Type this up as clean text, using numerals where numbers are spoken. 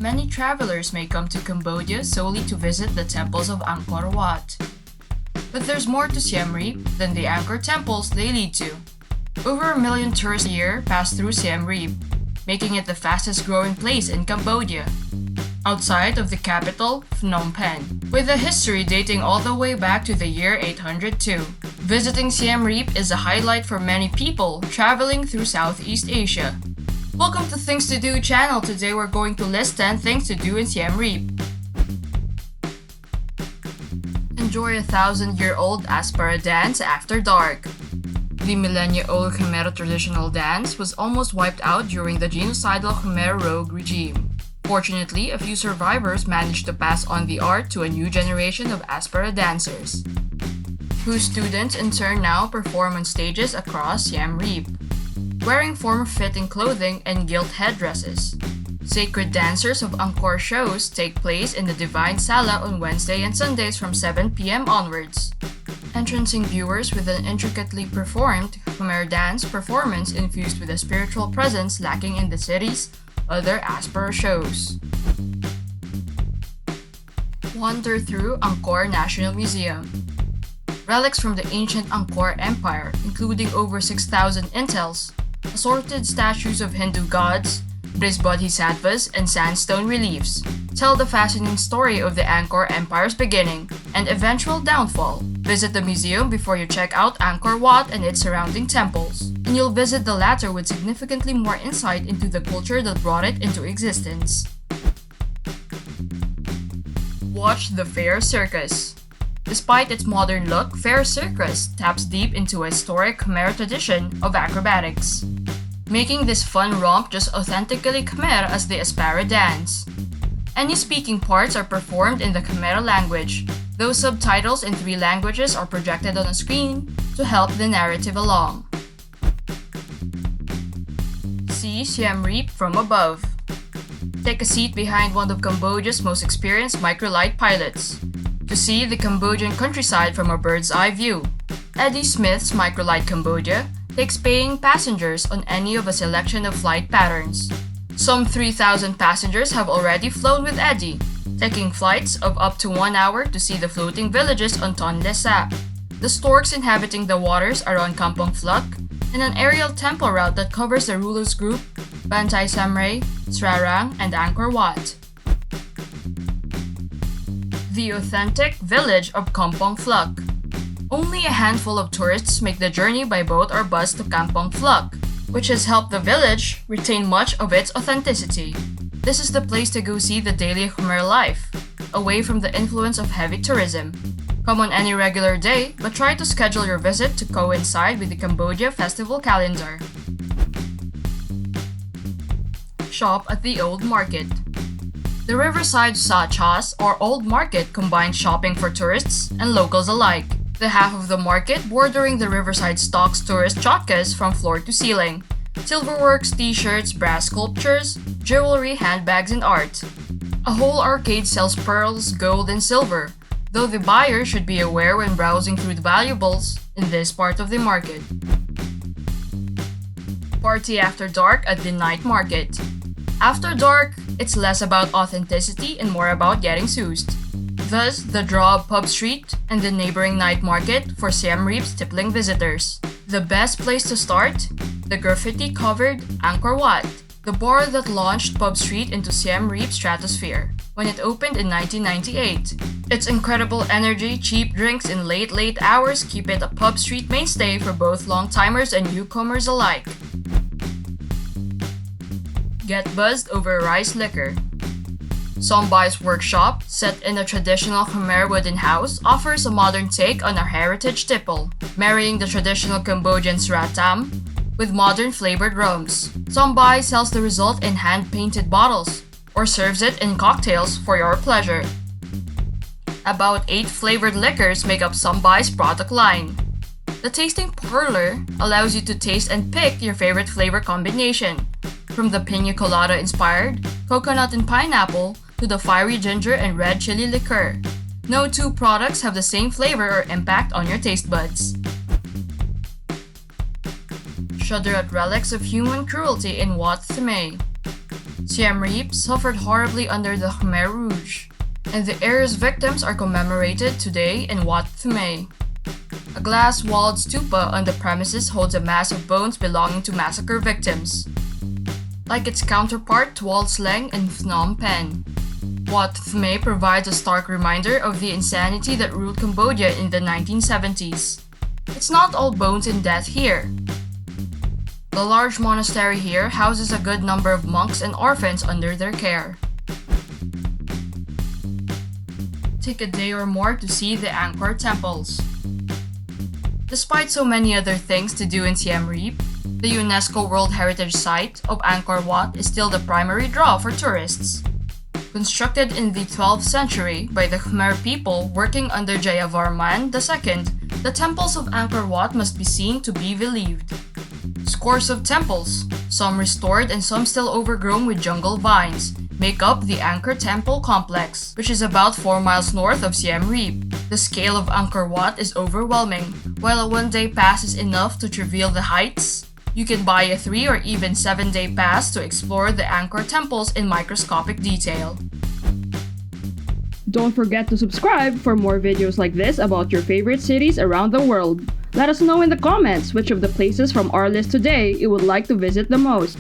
Many travelers may come to Cambodia solely to visit the temples of Angkor Wat. But there's more to Siem Reap than the Angkor Temples they lead to. Over 1 million tourists a year pass through Siem Reap, making it the fastest growing place in Cambodia, outside of the capital, Phnom Penh, with a history dating all the way back to the year 802. Visiting Siem Reap is a highlight for many people traveling through Southeast Asia. Welcome to Things to Do channel. Today we're going to list 10 things to do in Siem Reap. Enjoy a 1,000-year-old Apsara dance after dark. The millennia-old Khmer traditional dance was almost wiped out during the genocidal Khmer Rouge regime. Fortunately, a few survivors managed to pass on the art to a new generation of Apsara dancers, whose students in turn now perform on stages across Siem Reap, wearing form-fitting clothing and gilt headdresses. Sacred Dancers of Angkor shows take place in the Divine Sala on Wednesday and Sundays from 7 p.m. onwards, entrancing viewers with an intricately performed Khmer dance performance infused with a spiritual presence lacking in the city's other Apsara shows. Wander through Angkor National Museum. Relics from the ancient Angkor Empire, including over 6,000 intels, assorted statues of Hindu gods, Buddhist bodhisattvas, and sandstone reliefs, tell the fascinating story of the Angkor Empire's beginning and eventual downfall. Visit the museum before you check out Angkor Wat and its surrounding temples, and you'll visit the latter with significantly more insight into the culture that brought it into existence. Watch the Fair Circus. Despite its modern look, Fair Circus taps deep into a historic Khmer tradition of acrobatics, making this fun romp just authentically Khmer as the Apsara dance. Any speaking parts are performed in the Khmer language, though subtitles in 3 languages are projected on a screen to help the narrative along. See Siem Reap from above. Take a seat behind one of Cambodia's most experienced microlight pilots to see the Cambodian countryside from a bird's eye view. Eddie Smith's Microlight Cambodia takes paying passengers on any of a selection of flight patterns. Some 3,000 passengers have already flown with Eddie, taking flights of up to 1 hour to see the floating villages on Tonle Sap, the storks inhabiting the waters around Kampong Phluc, and an aerial temple route that covers the rulers group Bantai Samray, Srarang, and Angkor Wat. The authentic village of Kampong Phluc. Only a handful of tourists make the journey by boat or bus to Kampong Phluc, which has helped the village retain much of its authenticity. This is the place to go see the daily Khmer life, away from the influence of heavy tourism. Come on any regular day, but try to schedule your visit to coincide with the Cambodia festival calendar. Shop at the Old Market. The Riverside Sachas or Old Market combines shopping for tourists and locals alike. The half of the market bordering the riverside stocks tourist chotkas from floor to ceiling, silverworks, t-shirts, brass sculptures, jewelry, handbags, and art. A whole arcade sells pearls, gold, and silver, though the buyer should be aware when browsing through the valuables in this part of the market. Party after dark at the night market. After dark, it's less about authenticity and more about getting soused. Thus, the draw of Pub Street and the neighboring night market for Siem Reap's tippling visitors. The best place to start? The graffiti-covered Angkor Wat, the bar that launched Pub Street into Siem Reap's stratosphere when it opened in 1998. Its incredible energy, cheap drinks, and late hours keep it a Pub Street mainstay for both long-timers and newcomers alike. Get buzzed over rice liquor. Sombai's workshop, set in a traditional Khmer wooden house, offers a modern take on our heritage tipple, marrying the traditional Cambodian sratam with modern flavored rums. Sombai sells the result in hand-painted bottles, or serves it in cocktails for your pleasure. About 8 flavored liquors make up Sombai's product line. The tasting parlor allows you to taste and pick your favorite flavor combination, from the piña colada-inspired coconut and pineapple to the fiery ginger and red chili liqueur. No 2 products have the same flavor or impact on your taste buds. Shudder at relics of human cruelty in Wat Thmay. Siem Reap suffered horribly under the Khmer Rouge, and the area's victims are commemorated today in Wat Thme. A glass-walled stupa on the premises holds a mass of bones belonging to massacre victims, like its counterpart Tuol Sleng in Phnom Penh. Wat Thme provides a stark reminder of the insanity that ruled Cambodia in the 1970s. It's not all bones and death here. The large monastery here houses a good number of monks and orphans under their care. Take a day or more to see the Angkor Temples. Despite so many other things to do in Siem Reap, the UNESCO World Heritage Site of Angkor Wat is still the primary draw for tourists. Constructed in the 12th century by the Khmer people working under Jayavarman II, the temples of Angkor Wat must be seen to be believed. Scores of temples, some restored and some still overgrown with jungle vines, make up the Angkor Temple complex, which is about 4 miles north of Siem Reap. The scale of Angkor Wat is overwhelming. While a one-day pass is enough to reveal the heights, you can buy a 3 or even 7-day pass to explore the Angkor Temples in microscopic detail. Don't forget to subscribe for more videos like this about your favorite cities around the world. Let us know in the comments which of the places from our list today you would like to visit the most.